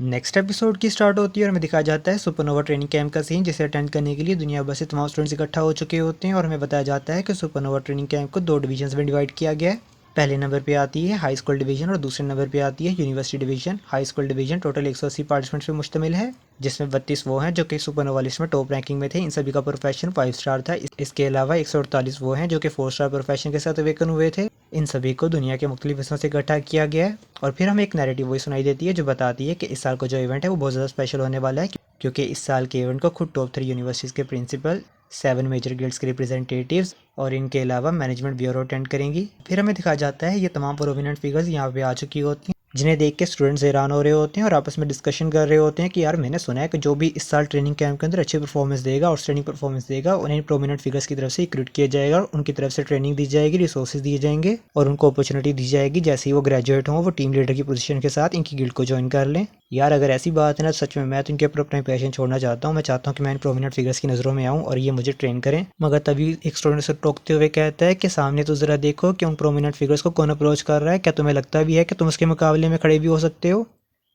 Next episode की start होती है और हमें दिखाया जाता है सुपरनोवा ट्रेनिंग कैंप का सीन, जिसे अटेंड करने के लिए दुनिया भर से तमाम स्टूडेंट्स इकट्ठा हो चुके होते हैं। और हमें बताया जाता है कि सुपरनोवा ट्रेनिंग कैंप को दो डिवीजन्स में डिवाइड किया गया है। पहले नंबर पे आती है हाई स्कूल डिवीजन और दूसरे नंबर पे आती है university division. High school division total 180 participants पे मुश्तमिल है, जिसमें 32 वो हैं जो कि सुपरनोवा लिस्ट में टॉप रैंकिंग में थे। इन सभी का प्रोफेशन 5 स्टार था। इसके अलावा 148 वो हैं जो कि 4 स्टार प्रोफेशन के साथ अवेकन हुए थे। इन सभी को दुनिया के मुख्तलिफ हिस्सों से इकट्ठा किया गया है। और फिर हमें एक नैरेटिव वॉइस सुनाई देती है जो बताती है कि इस साल का जो इवेंट है वो बहुत ज़्यादा स्पेशल होने वाला है, क्योंकि इस साल के इवेंट को खुद टॉप 3 यूनिवर्सिटीज़ के प्रिंसिपल, 7 मेजर गिल्ड्स के रिप्रेजेंटेटिव्स और इनके अलावा मैनेजमेंट ब्यूरो अटेंड करेंगी। फिर हमें दिखाया जाता है ये तमाम प्रोमिनेंट फिगर्स यहाँ पे आ चुकी होती हैं, जिन्हें देख के स्टूडेंट्स हैरान हो रहे होते हैं और आपस में डिस्कशन कर रहे होते हैं कि यार मैंने सुना है कि जो भी इस साल ट्रेनिंग कैंप के अंदर अच्छी परफॉर्मेंस देगा, आउटस्टैंडिंग परफॉर्मेंस देगा, उन्हें प्रोमिनेंट फिगर्स की तरफ से रिक्रूट किया जाएगा और उनकी तरफ से ट्रेनिंग दी जाएगी, रिसोर्सेज दिए जाएंगे और उनको अपॉर्चुनिटी दी जाएगी जैसे ही वो ग्रेजुएट हों वो टीम लीडर की पोजीशन के साथ इनकी गिल्ड को ज्वाइन कर लें। यार अगर ऐसी बात है ना, सच में मैं तो इनके ऊपर अपना पैशन छोड़ना चाहता हूँ। मैं चाहता हूँ कि मैं इन प्रोमिनेंट फिगर्स की नज़रों में आऊँ और ये मुझे ट्रेन करें। मगर तभी एक स्टूडेंट से टोकते हुए कहता है कि सामने तो ज़रा देखो कि उन प्रोमिनेंट फिगर्स को कौन अप्रोच कर रहा है। क्या तुम्हें लगता भी है कि तुम उसके मुकाबले में खड़े भी हो सकते हो?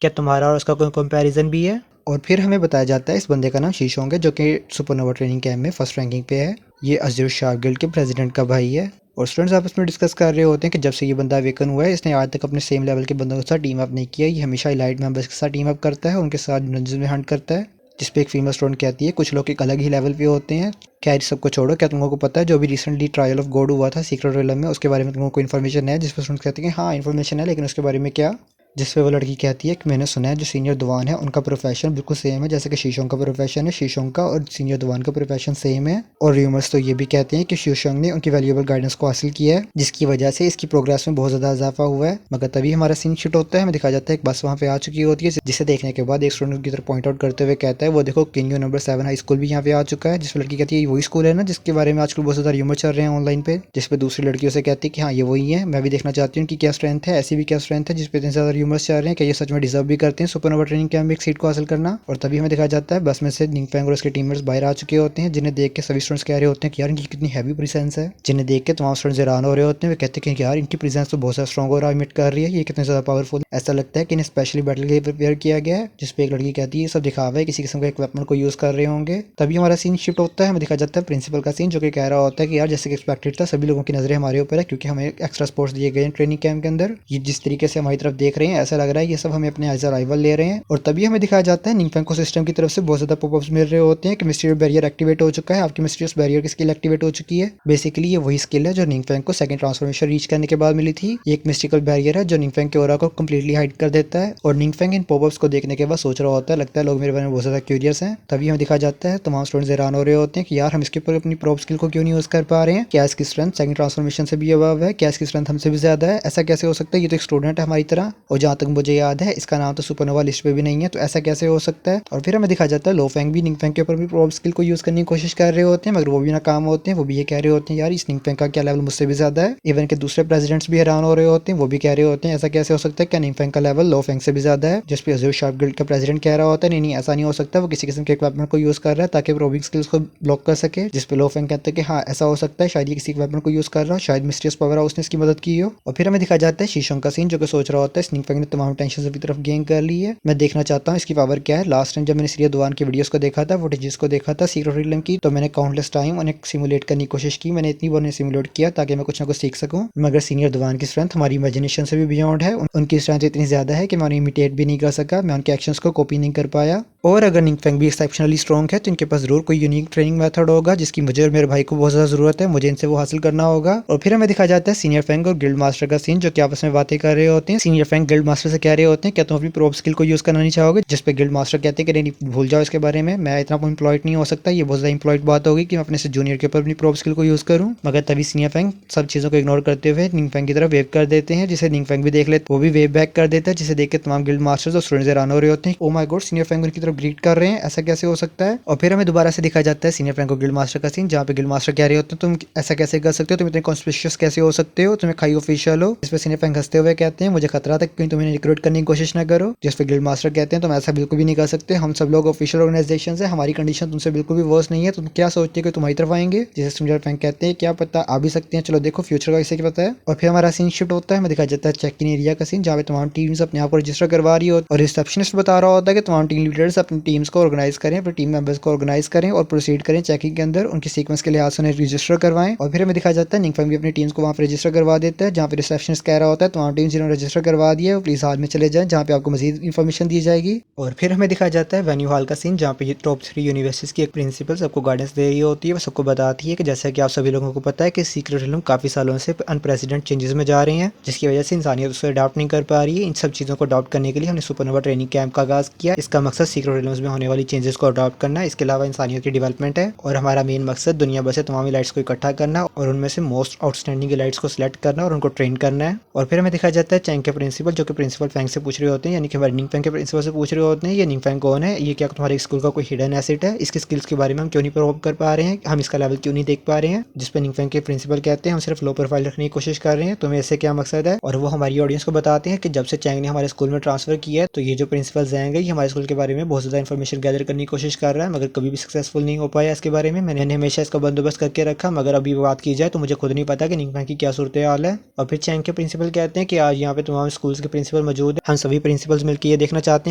क्या तुम्हारा और उसका कोई कंपैरिजन भी है? और फिर हमें बताया जाता है इस बंदे का नाम शीशोंग है, जो कि सुपरनोवा ट्रेनिंग कैंप में फर्स्ट रैंकिंग पे है। ये अज़ुर शार्क गिल्ड के प्रेसिडेंट का भाई है। और स्टूडेंट्स आपस में डिस्कस कर रहे होते हैं कि जब से ये बंदा अवेकन हुआ है इसने आज तक अपने सेम लेवल के बंदों के साथ टीम अप नहीं किया। ये हमेशा इलाइट मेंबर्स के साथ टीम अप करता है, उनके साथ डंजन में हंट करता है। जिस पे एक फीमेल स्टूडेंट कहती है कुछ लोग एक अलग ही लेवल पे होते हैं। खैर सबको छोड़ो, क्या तुमको पता है जो भी रिसेंटली ट्रायल ऑफ गॉड हुआ था सीक्रेट रियलम में, उसके बारे में तुमको कोई इन्फॉर्मेशन है? जिस पर स्टूडेंट कहते हैं कि हाँ इन्फॉर्मेशन है, लेकिन उसके बारे में क्या? जिस पे वो लड़की कहती है कि मैंने सुना है जो सीनियर दीवान है उनका प्रोफेशन बिल्कुल सेम है जैसे कि शीशोंग का प्रोफेशन है। शीशोंग का और सीनियर दीवान का प्रोफेशन सेम है। और रूमर्स तो ये भी कहते हैं कि शीशोंग ने उनकी वैल्यूएबल गाइडेंस को हासिल किया है, जिसकी वजह से इसकी प्रोग्रेस में बहुत ज़्यादा इजाफा हुआ है। मगर तभी हमारा सीन शिट होता है, हमें दिखाया जाता है एक बस वहाँ पे आ चुकी होती है, जिसे देखने के बाद एक स्टूडेंट की तरफ पॉइंट आउट करते हुए कहता है वो देखो किंग नंबर 7 हाई स्कूल भी यहाँ पे आ चुका है। जिस लड़की कहती है वही स्कूल है ना जिसके बारे में आजकल बहुत ज़्यादा रूमर चल रहे हैं ऑनलाइन पे। जिस पे दूसरी लड़कियों से कहती है कि हाँ ये वही है, मैं भी देखना चाहती हूँ कि क्या स्ट्रेंथ है, ऐसी भी क्या स्ट्रेंथ है जिस पे इतने ज़्यादा रूमर्स चल रहे हैं कि ये सच में डिजर्व भी करते हैं सुपरनोवा ट्रेनिंग कैंप में एक सीट को हासिल करना। और तभी हमें दिखाया जाता है बस में से निंगफैंग और उसके टीममेट्स बाहर आ चुके होते हैं, जिन्हें देख के सभी स्टूडेंट्स कह रहे होते हैं कि यार इनकी कितनी हैवी प्रेजेंस है। जिन्हें देख के तमाम स्टूडेंट्स हैरान हो रहे होते हैं। वे कहते हैं कि यार इनकी प्रेजेंस तो बहुत ज़्यादा स्ट्रॉन्ग और इमिट कर रही है, ये कितने ज़्यादा पावरफुल। ऐसा लगता है कि इन्हें स्पेशली बैटल के लिए प्रिपेयर किया गया है। जिसपे एक लड़की कहती है सब दिखावा है, किसी किस्म का एक वेपन को यूज़ कर रहे होंगे। तभी हमारा सीन शिफ्ट होता है, हमें दिखाया जाता है प्रिंसिपल का सीन, जो कि कह रहा होता है कि यार जैसे कि एक्सपेक्टेड था सभी लोगों की नजरें हमारे ऊपर है, क्योंकि हमें एक्स्ट्रा स्पोर्ट्स दिए गए हैं ट्रेनिंग कैंप के अंदर। ये जिस तरीके से हमारी तरफ देख रहे हैं ऐसा लग रहा है ये सब हमें अपने एज अ राइवल ले रहे हैं। और तभी हमें दिखाया जाता है निंगफैंग को सिस्टम की तरफ से बहुत ज्यादा पॉपअप्स मिल रहे होते हैं कि मिस्टीरियस बैरियर एक्टिवेट हो चुका है, आपकी मिस्टीरियस बैरियर की स्किल एक्टिवेट हो चुकी है। बेसिकली ये वही स्किल है जो निंगफैंग को सेकंड ट्रांसफॉर्मेशन रीच करने के बाद मिली थी। एक मिस्टिकल बैरियर है जो निंगफैंग के ऑरा को कंप्लीटली हाइड कर देता है। और निंगफैंग इन पॉपअप्स को देखने के बाद सोच रहा होता है लगता है लोग मेरे बारे में बहुत ज्यादा क्यूरियस हैं। तभी हमें दिखाया जाता है तमाम स्टूडेंट्स हैरान हो रहे होते हैं कि यार हम इसके ऊपर अपनी प्रोब स्किल को क्यों नहीं यूज कर पा रहे हैं। क्या इसकी स्ट्रेंथ सेकंड ट्रांसफॉर्मेशन से भी अबव है? क्या इसकी स्ट्रेंथ हमसे भी ज्यादा है? ऐसा कैसे हो सकता है? ये तो एक स्टूडेंट है हमारी तरह, और जहाँ तक मुझे याद है इसका नाम तो सुपरनोवा लिस्ट पे भी नहीं है, तो ऐसा कैसे हो सकता है? और फिर हमें दिखाया जाता है लो फैंग भी निंगफैंग के ऊपर भी प्रोब स्किल को यूज करने की कोशिश कर रहे होते हैं, मगर वो भी नाकाम होते हैं। वो भी ये कह रहे होते हैं यार इस निंगफैंग का क्या लेवल मुझसे भी ज्यादा है। इवन के दूसरे प्रेसिडेंट्स भी हैरान हो रहे होते हैं, वो भी कह रहे होते हैं ऐसा कैसे हो सकता है, क्या निंगफैंग का लेवल लो फैंग से भी ज्यादा है। जिस पे अज़ुर शार्क गिल्ड का प्रेसिडेंट कह रहा होता है नहीं नहीं ऐसा नहीं हो सकता, वो किसी किस्म के इक्विपमेंट को यूज कर रहा है ताकि प्रोबिंग स्किल्स को ब्लॉक कर सके। जिस पे लो फैंग कहते हैं कि हाँ ऐसा हो सकता है, शायद ये किसी इक्विपमेंट को यूज कर रहा हो, शायद मिस्टीरियस पावर हाउस ने इसकी मदद की हो। और फिर हमें दिखाया जाता है शीशोंग का सीन, जो कि सोच रहा होता है निंगफैंग ने तमाम टेंशन अपनी तरफ गेन कर ली है, मैं देखना चाहता हूँ इसकी पावर क्या है। लास्ट टाइम जब मैंने सीरिया दुआन की वीडियोस को देखा था, फुटेजेस को देखा था सीक्रेट रियलम की, तो मैंने काउंटलेस टाइम उन्हें सिमुलेट करने की कोशिश की। मैंने इतनी बार उन्हें सिमुलेट किया ताकि मैं कुछ ना कुछ सीख सकूं। मगर सीनियर दुआन की स्ट्रेंथ हमारी इमेजिनेशन से भी बियॉन्ड है। उनकी स्ट्रेंथ इतनी ज्यादा है कि मैं उन्हें इमिटेट भी नहीं कर सका, मैं उनके एक्शंस को कॉपी नहीं कर पाया। और अगर निंगफैंग भी एक्सेप्शनली स्ट्रॉन्ग है तो इनके पास जरूर कोई यूनिक ट्रेनिंग मेथड होगा जिसकी मुझे और मेरे भाई को बहुत ज्यादा जरूरत है, मुझे इनसे वो हासिल करना होगा। और फिर हमें दिखाया जाता है सीनियर फैंग और गिल्ड मास्टर का सीन, जो कि आपस में बातें कर रहे होते हैं। सीनियर फैंग गिल्ड मास्टर से कह रहे होते हैं क्या तुम अपनी प्रोब स्किल को यूज करना नहीं चाहोगे? जिस पे गिल्ड मास्टर कहते हैं कि नहीं भूल जाओ इसके बारे में, मैं इतना एम्प्लॉयड नहीं हो सकता, ये बहुत ज्यादा एम्प्लॉयड बात होगी कि मैं अपने से जूनियर के ऊपर अपनी प्रोब स्किल को यूज करूं। मगर तभी सीनियर फैंग सब चीजों को इग्नोर करते हुए निंगफैंग की तरफ वेव कर देते हैं, जिसे निंगफैंग भी देख लेते, वो भी वेव बैक कर देता है, जिसे देख के तमाम गिल्ड मास्टर्स और स्टूडेंट्स हैरान हो रहे होते हैं। Oh my god, senior Fang उनकी तरफ ग्रीट कर रहे हैं, ऐसा कैसे हो सकता है। और फिर हमें दोबारा से दिखाया जाता है सीनियर फ्रैंको गिल्ड मास्टर का सीन, जहाँ पे गिल्ड मास्टर कह रहे होते हैं तुम ऐसा कैसे कर सकते हो, तुम इतने कॉन्स्पिशियस कैसे हो सकते हो, तुम्हें खाई ऑफिशियल हो। इस पर सीनियर फ्रैंक हंसते हुए कहते हैं मुझे खतरा था कहीं तुम्हें रिक्रूट करने की कोशिश ना करो। जिस पे गिल्ड मास्टर कहते हैं तुम ऐसा बिल्कुल भी नहीं कर सकते, हम सब लोग ऑफिशियल ऑर्गेनाइजेशन है, हमारी कंडीशन तुमसे बिल्कुल भी वर्स नहीं है, तुम क्या सोचते हो कि तुम्हारी तरफ आएंगे। जिसे सीनियर फ्रैंक कहते हैं क्या पता आ भी सकते हैं, चलो देखो फ्यूचर का इसे क्या पता है। और फिर हमारा सीन शिफ्ट होता है, हमें दिखाया जाता है चेक इन एरिया का सीन, जहाँ पे तमाम टीम्स अपने आप को रजिस्टर करवा रही हो और रिसेप्शनिस्ट बता रहा होता है कि तमाम टीम लीडर्स अपनी टीम्स को ऑर्गेनाइज करें, अपने टीम मेंबर्स को ऑर्गेनाइज करें और प्रोसीड करें चेकिंग के अंदर, उनकी सीक्वेंस के लिहाज से उन्हें रजिस्टर करवाएं। और फिर हमें दिखाया जाता है निंगफेंग भी अपनी टीम्स को वहाँ पर रजिस्टर करवा देता है, जहाँ पे रिसेप्शनिस्ट कह रहा होता है तमाम टीम्स जिन्होंने रजिस्टर करवा दिया है प्लीज हाल में चले जाएं, जहाँ पे आपको मजीद इन्फॉर्मेशन दी जाएगी। और फिर हमें दिखाया जाता है वेन्यू हॉल का सीन, जहाँ पे टॉप 3 यूनिवर्सिटीज की एक प्रिंसिपल सबको गाइडेंस दे रही होती है, वो सबको बताती है कि जैसा कि आप सभी लोगों को पता है कि सीक्रेट रिलम काफी सालों से अनप्रेसिडेंट चेंजेस में जा रहे हैं, जिसकी वजह से इंसानियत उसे अडॉप्ट नहीं कर पा रही है। इन सब चीज़ों को अडॉप्ट करने के लिए हमने सुपरनोवा ट्रेनिंग कैंप का आगाज किया। इसका मकसद सीक्रेट रिलम्स में होने वाली चेंजेस को अडॉप्ट करना है, इसके अलावा इंसानियत की डेवलपमेंट है। और हमारा मेन मकसद दुनिया भर से तमाम लाइट्स को इकट्ठा करना और उनमें से मोस्ट आउटस्टैंडिंग लाइट्स को सिलेक्ट करना और उनको ट्रेन करना है। और फिर हमें दिखाया जाता है चैंग के प्रिंसिपल, जो कि प्रिंसिपल फैंग से पूछ रहे होते हैं, यानी कि हमारे निंगफेंग के प्रिंसिपल से पूछ रहे होते हैं ये निंगफेंग कौन है, ये क्या तुम्हारे स्कूल का कोई हिडन एसेट है, इसकी स्किल्स के बारे में हम क्यों नहीं प्रूव कर पा रहे हैं, हम इसका लेवल क्यों नहीं देख पा रहे हैं। जिस पे निंगफेंग के प्रिंसिपल कहते हैं हम सिर्फ लो प्रोफाइल रखने की कोशिश कर रहे हैं, तुम्हें इससे क्या मकसद है। और वो हमारी ऑडियंस को बताते हैं कि जब से चैंग ने हमारे स्कूल में ट्रांसफर किया है तो ये जो प्रिंसिपल जाएंगे ये हमारे स्कूल के बारे में बहुत ज़्यादा इन्फॉर्मेशन गैदर करने की कोशिश कर रहा है, मगर कभी भी सक्सेसफुल नहीं हो पाया इसके बारे में। मैंने हमेशा इसका बंदोबस्त करके रखा, मगर अभी बात की जाए तो मुझे खुद नहीं पता कि निंगफेंग की क्या सूरत हाल है। और फिर चैंग के प्रिंसिपल कहते हैं कि आज यहाँ पे तमाम स्कूल्स के प्रिंसिपल मौजूद है, हम सभी प्रिंसिपल्स मिलकर ये देखना चाहते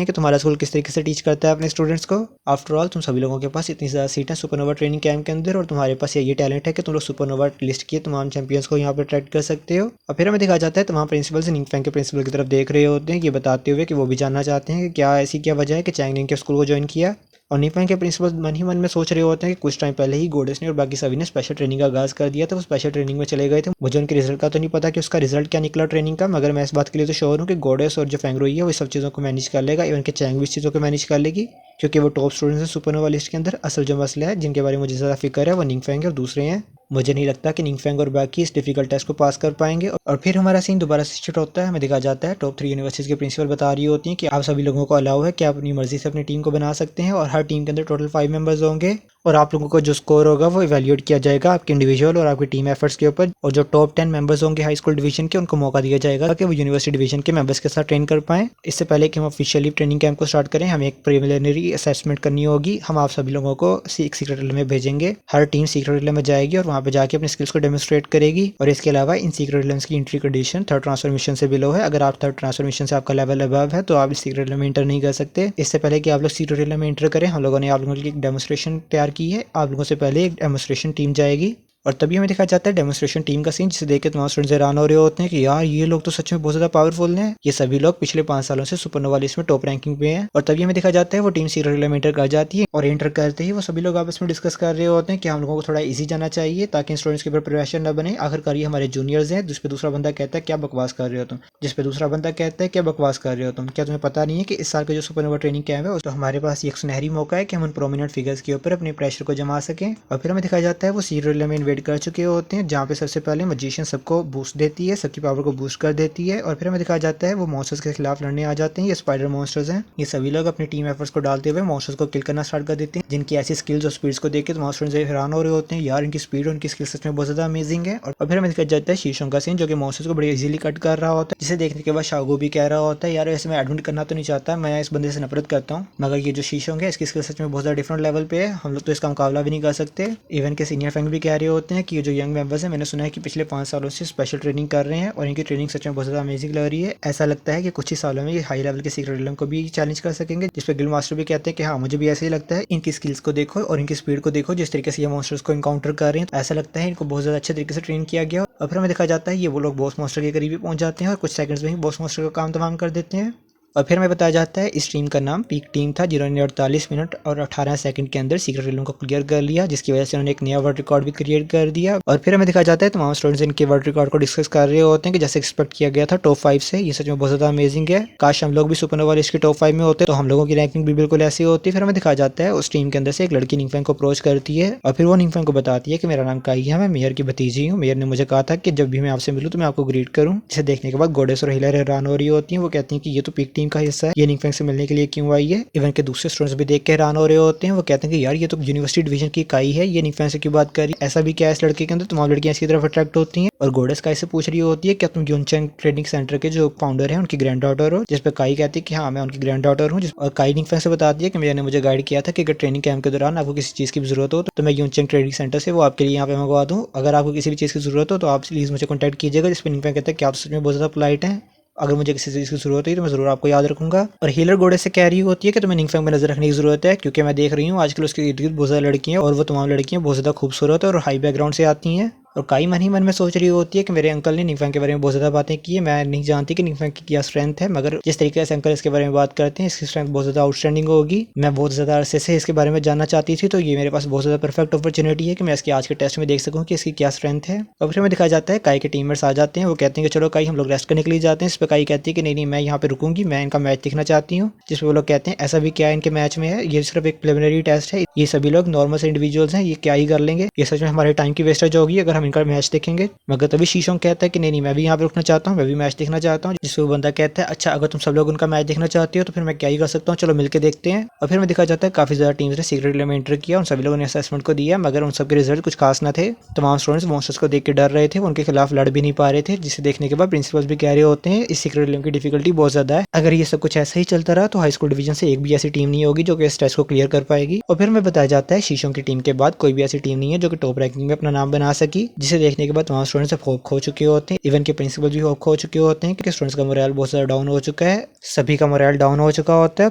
हैं कि तुम्हारा स्कूल किस तरीके से टीच करता है अपने स्टूडेंट्स को। आफ्टर ऑल तुम सभी लोगों के पास इतनी ज़्यादा सीट है सुपरनोवा ट्रेनिंग कैंप के अंदर, और तुम्हारे पास ये टैलेंट है कि तुम लोग सुपरनोवा लिस्ट के तमाम चैंपियंस को यहाँ पर अट्रैक्ट कर सकते हो। और फिर हमें दिखाया जाता है तमाम प्रिंसिपल्स निंगफेंग के प्रिंसिपल की तरफ देख रहे होते हैं, ये बताते हुए कि वो भी जानना चाहते हैं कि क्या ऐसी क्या वजह है कि चैंग ने इनके स्कूल को ज्वाइन किया। और निंगफेंग के प्रिंसिपल मन ही मन में सोच रहे होते हैं कि कुछ टाइम पहले ही गोडेस ने और बाकी सभी ने स्पेशल ट्रेनिंग का आगाज कर दिया था, वो स्पेशल ट्रेनिंग में चले गए थे। मुझे उनके रिजल्ट का तो नहीं पता कि उसका रिजल्ट क्या निकला ट्रेनिंग का, मगर मैं इस बात के लिए तो श्योर हूँ कि गोडेस और जो फेंगरोई है वो सब चीज़ों को मैनेज कर लेगा, इवन के चैंग भी इस चीज़ों को मैनेज कर लेगी, क्योंकि वो टॉप स्टूडेंट्स हैं सुपरनोवा लिस्ट के अंदर। असल जो मसला है जिनके बारे में मुझे ज़्यादा फिक्र है वो निंगफेंग और दूसरे हैं। मुझे नहीं लगता कि निंगफेंग और बाकी इस डिफिकल्ट टेस्ट को पास कर पाएंगे। और फिर हमारा सीन दोबारा से शिफ्ट होता है, हमें दिखा जाता है टॉप 3 यूनिवर्सिटीज के प्रिंसिपल बता रही होती हैं कि आप सभी लोगों को अलाउ है कि आप अपनी मर्जी से अपनी टीम को बना सकते हैं, और हर टीम के अंदर टोटल 5 मेंबर्स होंगे, और आप लोगों को जो स्कोर होगा वो इवैल्यूएट किया जाएगा आपके इंडिविजुअल और आपकी टीम एफर्ट्स के ऊपर। और जो टॉप 10 मेंबर्स होंगे हाई स्कूल डिवीजन के, उनको मौका दिया जाएगा कि वो यूनिवर्सिटी डिवीजन के मेंबर्स के साथ ट्रेन कर पाएं। इससे पहले कि हम ऑफिशियली ट्रेनिंग कैंप को स्टार्ट करें हमें एक प्रिलिमिनरी असेसमेंट करनी होगी। हम आप सभी लोगों को सीक्रेट रिले में भेजेंगे, हर टीम सीक्रेट रिले में जाएगी और वहाँ पे जाके अपने स्किल्स को डेमोस्ट्रेट करेगी। और इसके अलावा इन सीक्रेट रिलेम्स की एंट्री कंडीशन थर्ड ट्रांसफॉर्मेशन से बिलो है। अगर आप थर्ड ट्रांसफॉर्मेशन से आपका लेवल अबव है तो आप इस सीक्रेट रिले में एंटर नहीं कर सकते। इससे पहले कि आप लोग सीक्रेट रिले में एंटर करें हम लोगों ने आप लोगों के लिए एक डेमोस्ट्रेशन तैयार की है, आप लोगों से पहले एक डेमोस्ट्रेशन टीम जाएगी। और तभी हमें दिखाया जाता है डेमोस्ट्रेशन टीम का सीन, जिसे देख के तमाम स्टूडेंट्स हैरान हो रहे होते हैं कि यार ये लोग तो सच में बहुत ज़्यादा पावरफुल हैं, ये सभी लोग पिछले 5 सालों से सुपरनोवा लिस्ट में टॉप रैंकिंग पे हैं। और तभी हमें दिखाया जाता है वो टीम सीक्रेट रिले में एंटर कर जाती है, और एंटर करते ही वो सभी लोग आपस में डिस्कस कर रहे होते हैं कि हम लोगों को थोड़ा ईजी जाना चाहिए ताकि स्टूडेंट्स के ऊपर प्रेशर न बने। आखिरकार ये हमारे जूनियर्स हैं। जिस पे दूसरा बंदा कहता है क्या बकवास कर रहे हो तुम, जिस पे दूसरा बंदा कहता है क्या बकवास कर रहे हो तुम, क्या तुम्हें पता नहीं है कि इस साल का जो सुपरनोवा ट्रेनिंग कैंप है तो हमारे पास एक सुनहरी मौका है कि हम उन प्रोमिनेंट फिगर्स के ऊपर अपने प्रेशर को जमा सकें। और फिर हमें दिखाया जाता है वो सीक्रेट रिले में इन्वेट कर चुके होते हैं, जहाँ पे सबसे पहले मजिशियन सबको बूस्ट देती है, सबकी पावर को बूस्ट कर देती है। और फिर हमें दिखाया जाता है वो मॉन्स्टर्स के खिलाफ लड़ने आ जाते हैं, ये स्पाइडर मॉन्स्टर्स हैं। ये सभी लोग अपनी टीम एफर्ट्स को डालते हुए मॉन्स्टर्स को किल करना स्टार्ट कर देते हैं, जिनकी ऐसी स्किल्स और स्पीड्स को देख के मॉन्स्टर्स हैरान हो रहे होते हैं, यार इनकी स्पीड और इनकी स्किल्स सच में बहुत ज्यादा अमेजिंग है। और फिर हमें दिखाया जाता है शीशों का सीन, जो कि मॉन्स्टर्स को बड़ी इजीली कट कर रहा होता है, जिसे देखने के बाद शाओगो भी कह रहा होता है यार वैसे मैं एडमिट करना तो नहीं चाहता, मैं इस बंदे से नफरत करता हूँ, मगर ये जो शीशों है इसकी स्किल सच में बहुत ज्यादा डिफरेंट लेवल पे है, हम लोग तो इसका मुकाबला भी नहीं कर सकते। इवन के सीनियर फैंग भी कह रहे होते हैं कि ये जो यंग मेंबर्स हैं मैंने सुना है कि पिछले 5 सालों से स्पेशल ट्रेनिंग कर रहे हैं और इनकी ट्रेनिंग सच में बहुत ज़्यादा अमेजिंग लग रही है। ऐसा लगता है कि कुछ ही सालों में ये हाई लेवल के सीक्रेट रिलम को भी चैलेंज कर सकेंगे, जिस पे गिल्ड मास्टर भी कहते हैं कि हाँ मुझे भी ऐसे ही लगता है। इनकी स्किल्स को देखो और इनकी स्पीड को देखो, जिस तरीके से ये मॉन्स्टर्स को इनकाउंटर कर रहे हैं तो ऐसा लगता है इनको बहुत ज़्यादा अच्छे तरीके से ट्रेन किया गया। और फिर हमें देखा जाता है ये वो लोग बॉस मॉन्स्टर के करीब भी पहुंच जाते हैं और कुछ सेकंड्स में ही बॉस मॉन्स्टर का काम तमाम कर देते हैं। और फिर हमें बताया जाता है इस टीम का नाम पीक टीम था, जिन्होंने 48 मिनट और 18 सेकंड के अंदर सीक्रेट रिलम को क्लियर कर लिया, जिसकी वजह से उन्होंने एक नया वर्ल्ड रिकॉर्ड भी क्रिएट कर दिया। और फिर हमें दिखाया जाता है तमाम स्टूडेंट्स इनके वर्ल्ड रिकॉर्ड को डिस्कस कर रहे होते हैं कि जैसे एक्सपेक्ट किया गया था टॉप 5 से, ये सच में बहुत ज़्यादा अमेजिंग है। काश हम लोग भी सुपरनोवा लिस्ट के टॉप 5 में होते तो हम लोगों की रैंकिंग भी बिल्कुल ऐसी होती। फिर हमें दिखाया जाता है उस टीम के अंदर से एक लड़की निंगफेंग को अप्रोच करती है और फिर वो निंगफेंग को बताती है कि मेरा नाम काई है, मैं मेयर की भतीजी हूँ, मेयर ने मुझे कहा था कि जब भी मैं आपसे मिलूँ तो मैं आपको ग्रीट करूँ। जिसे देखने के बाद गोडेस और हिलर हैरान हो रही होती है, वो कहती है कि ये तो पीक टीम टीम का हिस्सा है, ये निंगफेंग से मिलने के लिए क्यों आई है। इवन के दूसरे स्टूडेंट्स भी देख के हैरान हो रहे होते हैं। वो कहते हैं कि यार ये तो यूनिवर्सिटी डिवीजन की इकाई है, ये निंगफेंग से क्यों बात कर रही है, ऐसा भी क्या है इस लड़के के अंदर, तमाम लड़कियां इसकी तरफ अट्रैक्ट होती हैं। और गोडेस काई से पूछ रही होती है कि तुम यूनचेंग ट्रेनिंग सेंटर के जो फाउंडर है उनकी ग्रैंड डॉटर हो, जिस पर काई कहती है कि हाँ मैं उनकी ग्रैंड डॉटर हूँ। और काई निंगफेंग से बताती है कि मैंने मुझे गाइड किया था कि अगर ट्रेनिंग कैंप के दौरान आपको किसी चीज़ की जरूरत हो तो मैं यूनचेंग ट्रेनिंग सेंटर से वो आपके लिए यहाँ पे मंगवा दूँ। अगर आपको किसी भी चीज़ की जरूरत हो तो आप प्लीज़ मुझे कॉन्टैक्ट कीजिएगा। जिस पर निंगफेंग कहता है कि आप सच में बहुत ज़्यादा पोलाइट हैं, अगर मुझे किसी चीज़ की जरूरत है तो मैं जरूर आपको याद रखूंगा। और हीलर गोडे से कह रही होती है कि तुम्हें निंगफेंग में नजर रखने की जरूरत है, क्योंकि मैं देख रही हूँ आजकल उसके इर्द गिर्द बहुत ज़्यादा लड़कियां और वो तमाम लड़कियां बहुत ज़्यादा खूबसूरत और हाई बैकग्राउंड से आती हैं। और काई मन ही मन में सोच रही होती है कि मेरे अंकल ने निंगफेंग के बारे में बहुत ज़्यादा बातें की है, मैं नहीं जानती कि निंगफेंग की क्या स्ट्रेंथ है, मगर जिस तरीके से अंकल इसके बारे में बात करते हैं इसकी स्ट्रेंथ बहुत ज़्यादा आउटस्टैंडिंग होगी। मैं बहुत ज़्यादा अरसे से इसके बारे में जानना चाहती थी, तो ये मेरे पास बहुत ज़्यादा परफेक्ट अपॉर्चुनिटी है कि मैं इसके आज के टेस्ट में देख सकूँ कि इसकी क्या स्ट्रेंथ है। और फिर हमें दिखाया जाता है काई के टीममेट्स आ जाते हैं, वो कहते हैं कि चलो काई हम लोग रेस्ट करने के लिए जाते हैं। इस पर काई कहती है कि नहीं मैं यहाँ पे रुकूंगी, मैं इनका मैच देखना चाहती हूँ। जिस पर वो लोग कहते हैं ऐसा भी क्या इनके मैच में है, ये सिर्फ एक प्रिलिमिनरी टेस्ट है, ये सभी लोग नॉर्मल से इंडिविजुअल्स हैं, ये क्या ही कर लेंगे, ये सच में हमारे टाइम की वेस्टेज होगी अगर हम इनका मैच देखेंगे। मगर तभी शीशोंग कहता है कि नहीं मैं भी यहाँ पे रुकना चाहता हूँ, मैं भी मैच देखना चाहता हूँ। जिससे वो बंदा कहता है अच्छा अगर तुम सब लोग उनका मैच देखना चाहते हो तो फिर मैं क्या ही कर सकता हूँ, चलो मिलकर देखते हैं। और फिर मैं दिखा जाता है काफी ज्यादा टीम्स ने सीक्रेट में एंटर किया, उन सभी लोगों ने असेसमेंट को दिया, मगर उन सबके रिजल्ट कुछ खास न थे। तमाम स्टूडेंट्स मॉन्स्टर्स को देख के डर रहे थे, उनके खिलाफ लड़ भी नहीं पा रहे थे, जिसे देखने के बाद प्रिंसिपल्स भी कह रहे होते हैं इस सीक्रेट की डिफिकल्टी बहुत ज्यादा है, अगर ये सब कुछ ऐसा ही चलता रहा तो हाई स्कूल डिवीजन से एक भी ऐसी टीम नहीं होगी जो कि इस टेस्ट को क्लियर कर पाएगी। और फिर हमें बताया जाता है शीशों की टीम के बाद कोई भी ऐसी टीम नहीं है जो कि टॉप रैंकिंग में अपना नाम बना सकी, जिसे देखने के बाद तमाम स्टूडेंट्स होप खो चुके होते हैं। इवन के प्रिंसिपल भी होप खो चुके होते हैं क्योंकि स्टूडेंट्स का मोरल बहुत ज्यादा डाउन हो चुका है, सभी का मोरल डाउन हो चुका होता है।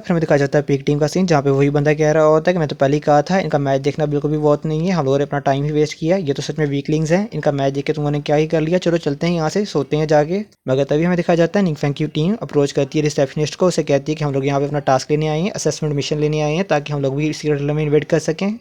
फिर हमें दिखाया जाता है पीक टीम का सीन, जहाँ पे वही बंदा कह रहा होता है कि मैं तो पहले ही कहा था इनका मैच देखना बिल्कुल भी बहुत नहीं है, हम लोगों ने अपना टाइम ही वेस्ट किया, ये तो सच में वीकलिंग्स हैं, इनका मैच देख के तुमने क्या ही कर लिया, चलो चलते हैं यहाँ से, सोते हैं जाके। मगर तभी हमें दिखाया जाता है निंगफेंग की टीम अप्रोच करती है रिसेप्शनिस्ट को, उसे कहती है कि हम लोग यहाँ पे अपना टास्क लेने आए हैं, असेसमेंट मिशन लेने आए हैं, ताकि हम लोग भी सीक्रेट में इन्वेट कर सकें।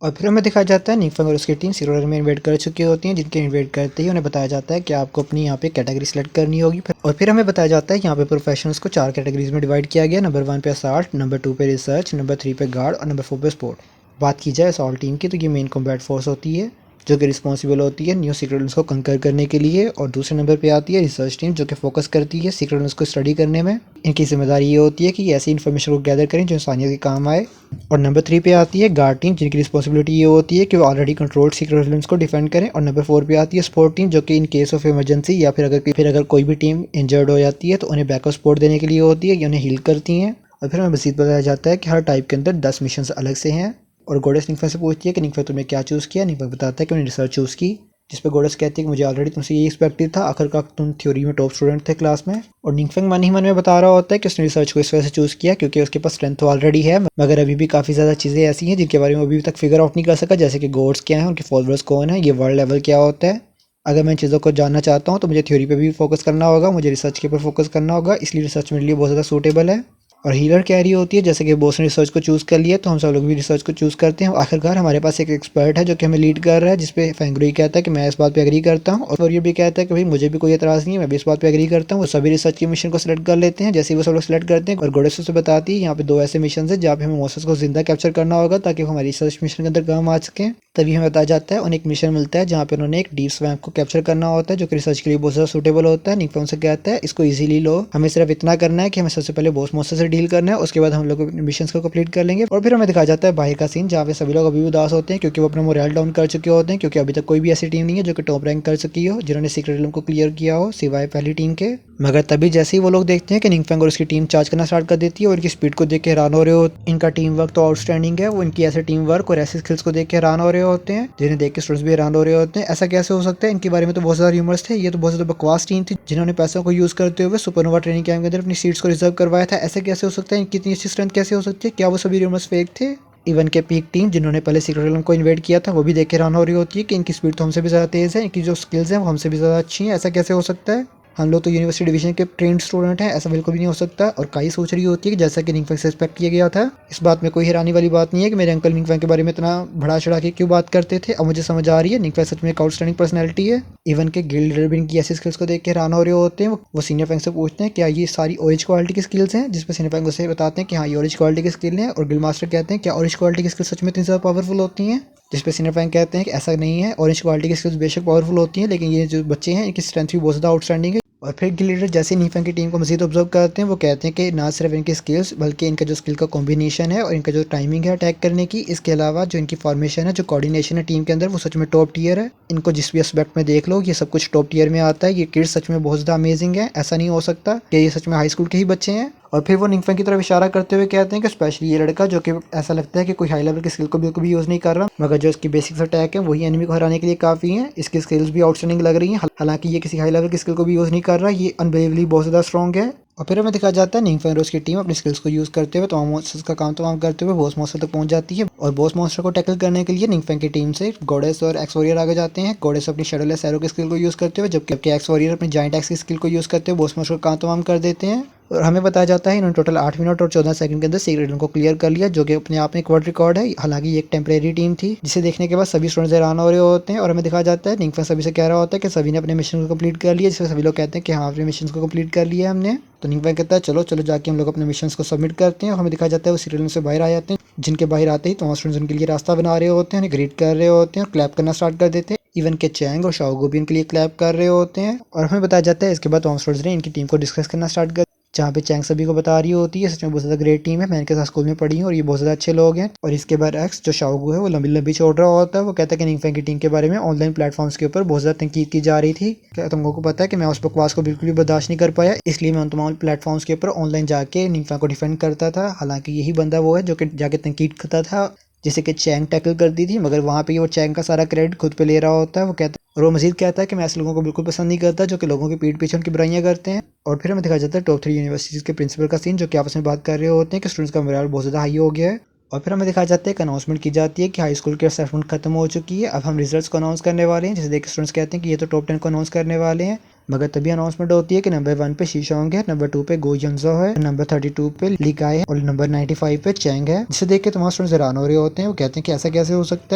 और फिर हमें दिखाया जाता है निंगफेंग और उसकी टीम सीक्रेट में इन्वेट कर चुकी होती हैं, जिनके इन्वेट करते ही उन्हें बताया जाता है कि आपको अपनी यहाँ पे कैटेगरी सेलेक्ट करनी होगी। और फिर हमें बताया जाता है कि यहाँ पे प्रोफेशनल्स को 4 कैटेगरीज में डिवाइड किया गया, नंबर 1 पे असॉल्ट, नंबर 2 पे रिसर्च, नंबर 3 पे गार्ड और नंबर 4 पे स्पोर्ट। बात की जाए असॉल्ट टीम की तो ये मेन कॉम्बैट फोर्स होती है जो कि रिस्पॉन्सिबल होती है न्यू सीक्रेट रूम्स को कंकर करने के लिए। और दूसरे नंबर पे आती है रिसर्च टीम जो कि फोकस करती है सीक्रेट रूम्स को स्टडी करने में। इनकी जिम्मेदारी ये होती है कि ऐसी इन्फॉर्मेशन को गैदर करें जो इंसानियत के काम आए। और नंबर 3 पे आती है गार्ड टीम जिनकी रिस्पॉन्सिबिलिटी ये होती है कि वो ऑलरेडी कंट्रोल्ड सीक्रेट रूम्स को डिफेंड करें। और नंबर 4 पे आती है स्पोर्ट टीम जो कि इन केस ऑफ इमरजेंसी या फिर अगर कोई भी टीम इंजर्ड हो जाती है तो उन्हें बैकअप सपोर्ट देने के लिए होती है, ये उन्हें हील करती हैं। और फिर हमें मज़ीद बताया जाता है कि हर टाइप के अंदर 10 मिशन अलग से हैं। और गोडेस निंगफेंग से पूछती है कि निंगफेंग तुमने क्या चूज़ किया। निंगफेंग बताता है कि उन्होंने रिसर्च चूज़ की, जिस पर गोडेस कहती है कि मुझे ऑलरेडी तुमसे ये एक्सपेक्टेड था, आखिरकार तुम थ्योरी में टॉप स्टूडेंट थे क्लास में। और निंगफेंग मन ही मन में बता रहा होता है कि उसने रिसर्च को इस वजह से चूज़ किया क्योंकि उसके पास स्ट्रेंथ तो ऑलरेडी है, मगर अभी भी काफ़ी ज़्यादा चीज़ें ऐसी हैं जिनके बारे में अभी तक फिगर आउट नहीं कर सका, जैसे कि गोड्स क्या है, उनके फॉलोअर्स कौन है, ये वर्ल्ड लेवल क्या होता है। अगर मैं इन चीज़ों को जानना चाहता हूँ तो मुझे थ्योरी पे भी फोकस करना होगा, मुझे रिसर्च के ऊपर फोकस करना होगा, इसलिए रिसर्च मेरे लिए बहुत ज़्यादा सूटेबल है। और हीलर कह रही होती है जैसे कि बॉस ने रिसर्च को चूज़ कर लिया तो हम सब लोग भी रिसर्च को चूज़ करते हैं। आखिरकार हमारे पास एक एक्सपर्ट है जो कि हमें लीड कर रहा है, जिसपे फेंगरुई कहता है कि मैं इस बात पे एग्री करता हूँ, और ये भी कहता है कि भाई मुझे भी कोई एतराज़ नहीं है, मैं भी इस बात पे एग्री करता हूँ। वो सभी रिसर्च के मिशन को सिलेक्ट कर लेते हैं। जैसे ही वो सब लोग सिलेक्ट करते हैं और गोडेस से बताती है यहाँ पे 2 ऐसे मिशन है जहाँ पे हमें मॉन्स्टर्स को जिंदा कैप्चर करना होगा ताकि वो हमारी रिसर्च मिशन के अंदर काम आ सकें। तभी हमें बताया जाता है उन्हें एक मिशन मिलता है जहाँ पे उन्होंने एक डीप स्वैम्प को कैप्चर करना होता है जो कि रिसर्च के लिए बहुत ज़्यादा सूटेबल होता है। निंगफेंग से कहता है इसको इजीली लो, हमें सिर्फ इतना करना है कि हमें सबसे पहले बॉस मॉन्स्टर से डील करना है, उसके बाद हम लोग मिशन को कंप्लीट कर लेंगे। और फिर हमें दिखाया जाता है बाहर का सीन जहाँ पे सभी लोग अभी उदास होते हैं क्योंकि वो अपना मोरल डाउन कर चुके होते हैं, क्योंकि अभी तक कोई भी ऐसी टीम नहीं है जो कि टॉप रैंक कर सकी हो, जिन्होंने सीक्रेट रूम को क्लियर किया हो सिवाय पहली टीम के। मगर तभी जैसे ही वो लोग देखते हैं कि निंगफेंग और उसकी टीम चार्ज करना स्टार्ट कर देती है और इनकी स्पीड को देख के हैरान हो रहे हो, इनका टीम वर्क तो आउटस्टैंडिंग है, वो इनकी ऐसे टीम वर्क और ऐसी स्किल्स को देख के हैरान हो रहे होते हैं जिन्हें देख के स्टूडेंट्स भी हैरान हो रहे होते हैं। ऐसा कैसे हो सकता है, इनके बारे में तो बहुत सारे र्यूमर्स थे, ये तो बहुत ज़्यादा बकवास टीम थी जिन्होंने पैसों को यूज़ करते हुए सुपरनोवा ट्रेनिंग कैंप के अंदर अपनी सीट्स को रिजर्व करवाया था। ऐसे कैसे हो सकता है, इनकी इतनी अच्छी स्ट्रेंथ कैसे हो सकती है, क्या वो सभी र्यूमर्स फेक थे। इवन के पीक टीम जिन्होंने पहले सीक्रेट रूम को इन्वेट किया था वो भी देख के हैरान हो रही होती है कि इनकी स्पीड तो हमसे भी ज़्यादा तेज़ है, इनकी जो स्किल्स हैं वो हमसे भी ज़्यादा अच्छी हैं, ऐसा कैसे हो सकता है, हम लोग तो यूनिवर्सिटी डिवीजन के ट्रेंड स्टूडेंट हैं, ऐसा बिल्कुल भी नहीं हो सकता। और काई सोच रही होती है कि जैसा कि निंगफेंग से एक्सपेक्ट किया गया था, इस बात में कोई हैरानी वाली बात नहीं है कि मेरे अंकल निंगफेंग के बारे में इतना बढ़ा चढ़ा के क्यों बात करते थे। अब मुझे समझ आ रही है निंगफेंग सच में एक आउटस्टैंडिंग पर्सनैलिटी है। इवन के गिल्ड लीडर भी इनकी ऐसी स्किल्स को देख के हैरान हो रहे होते हैं। वो सीनियर फेंग से पूछते हैं क्या ये सारी ऑरेंज क्वालिटी की स्किल्स हैं, जिस पर सीनियर फेंग उसे बताते हैं कि हाँ ये ऑरेंज क्वालिटी की स्किल है। और गिल्ड मास्टर कहते हैं क्या ऑरेंज क्वालिटी की स्किल्स सच में इतनी ज़्यादा पावरफुल होती हैं, जिस पे सीनियर फैंग कहते हैं कि ऐसा नहीं है, ऑरेंज क्वालिटी की स्किल्स बेशक पावरफुल होती हैं लेकिन ये जो बच्चे हैं इनकी स्ट्रेंथ भी बहुत ज़्यादा आउटस्टैंडिंग है। और फिर गिल लीडर जैसे नीफेंग की टीम को मजीद ऑब्जर्व करते हैं, वो कहते हैं कि ना सिर्फ इनकी स्किल्स बल्कि इनका जो स्किल का कॉम्बिनेशन है और इनका जो टाइमिंग है अटैक करने की, इसके अलावा जो इनकी फॉर्मेशन है, जो कोऑर्डिनेशन है टीम के अंदर, वो सच में टॉप टियर है। इनको जिस भी एस्पेक्ट में देख लो ये सब कुछ टॉप टियर में आता है। ये किड्स सच में बहुत ज़्यादा अमेजिंग है, ऐसा नहीं हो सकता कि ये सच में हाई स्कूल के ही बच्चे हैं। और फिर वो निंगफेंग की तरफ इशारा करते हुए कहते हैं कि स्पेशली ये लड़का जो कि ऐसा लगता है कि कोई हाई लेवल की स्किल को बिल्कुल भी यूज़ नहीं कर रहा, मगर जो इसकी बेसिक्स अटैक है वही एनिमी को हराने के लिए काफ़ी है। इसकी स्किल्स भी आउटस्टैंडिंग लग रही हैं, हालांकि ये किसी हाई लेवल की स्किल को भी यूज़ नहीं कर रहा, ये अनबिलीवली बहुत ज़्यादा स्ट्रॉन्ग है। और फिर हमें दिखाया जाता है निंगफेंग और उसकी टीम अपनी स्किल्स को यूज़ करते हुए तमाम मॉन्स्टर्स का काम तमाम करते हुए बॉस मॉन्स्टर तक पहुंच जाती है। और बॉस मॉन्स्टर को टैकल करने के लिए निंगफेंग की टीम से गॉडेस और एक्स वॉरियर आगे जाते हैं। गॉडेस अपनी शैडोलेस एरो की स्किल को यूज़ करते हुए, जबकि एक्स वॉरियर अपनी जाइंट एक्स की स्किल को यूज़ करते हुए बॉस मॉन्स्टर का काम तमाम कर देते हैं। और हमें बताया जाता है इन्होंने टोटल 8 मिनट और 14 सेकंड के अंदर सीक्रेट रूम को क्लियर कर लिया, जो कि अपने आप में एक वर्ल्ड रिकॉर्ड है। हालांकि ये एक टेम्परेरी टीम थी, जिसे देखने के बाद सभी स्टूडेंट्स हैरान हो रहे होते हैं। और हमें दिखाया जाता है निंगफेंग सभी से कह रहा होता है कि सभी ने अपने मिशन को कंप्लीट कर लिया, जिसमें सभी लोग कहते हैं कि हाँ अपने मिशन को कंप्लीट कर लिया है हमने। तो निंगफेंग कहता है चलो चलो जाके हम लोग अपने मिशन को सबमिट करते हैं। और हमें दिखाया जाता है वो सीरियल रूम से बाहर आ जाते हैं, जिनके बाहर आते ही तमाम स्टूडेंट्स उनके लिए रास्ता बना रहे होते हैं, उन्हें ग्रीट कर रहे होते हैं और क्लैप करना स्टार्ट कर देते हैं। इवन के चैंग और शाओगो भी इनके लिए क्लैप कर रहे होते हैं। और हमें बताया जाता है इसके बाद तमाम स्टूडेंट्स ने इनकी टीम को डिस्कस करना स्टार्ट कर, जहाँ पे चैंग सभी को बता रही होती है सच में बहुत ज़्यादा ग्रेट टीम है, मैं इनके साथ स्कूल में पढ़ी हूँ और ये बहुत ज़्यादा अच्छे लोग हैं। और इसके बाद एक्स जो शाओगू है वो लंबी लंबी छोड़ रहा होता है, वो कहता है कि निंगफेंग की टीम के बारे में ऑनलाइन प्लेटफॉर्म्स के ऊपर बहुत ज़्यादा तनकीद की जा रही थी। क्या तुम लोगों को पता है कि मैं उस बकवास को बिल्कुल भी बर्दाश्त नहीं कर पाया, इसलिए मैं उन तमाम प्लेटफॉर्म्स के ऊपर ऑनलाइन जाके निंगफेंग को डिफेंड करता था। हालांकि यही बंदा वो है जो कि जाके तनकीद करता था, जैसे कि चैंग टैकल करती थी, मगर वहाँ पे वो चैंग का सारा क्रेडिट खुद पे ले रहा होता है। वो कहता है और वो मजीद कहता है कि मैं ऐसे लोगों को बिल्कुल पसंद नहीं करता जो कि लोगों की पीठ पीछे उनकी बुराइयां करते हैं। और फिर हमें दिखाया जाता है टॉप 3 यूनिवर्सिटीज़ के प्रिंसिपल का सीन, जो कि आपस में बात कर रहे होते हैं कि स्टूडेंट्स का मोरल बहुत ज़्यादा हाई हो गया है। और फिर हमें दिखाया जाता है एक अनाउंसमेंट की जाती है कि हाई स्कूल की असेसमेंट खत्म हो चुकी है, अब हम रिजल्ट्स को अनाउंस करने वाले हैं। जिसे देख स्टूडेंट्स कहते हैं कि ये तो टॉप 10 को अनाउंस करने वाले हैं, मगर तभी अनाउंसमेंट होती है कि नंबर 1 पे शीशोंग है, नंबर 2 पे गो यंजो है, नंबर 32 पे लिगाई है और नंबर 95 पे चैंग है। जिसे देख के तमाम स्टूडेंट्स हैरान हो रहे होते हैं, वो कहते हैं कि ऐसा कैसे हो सकता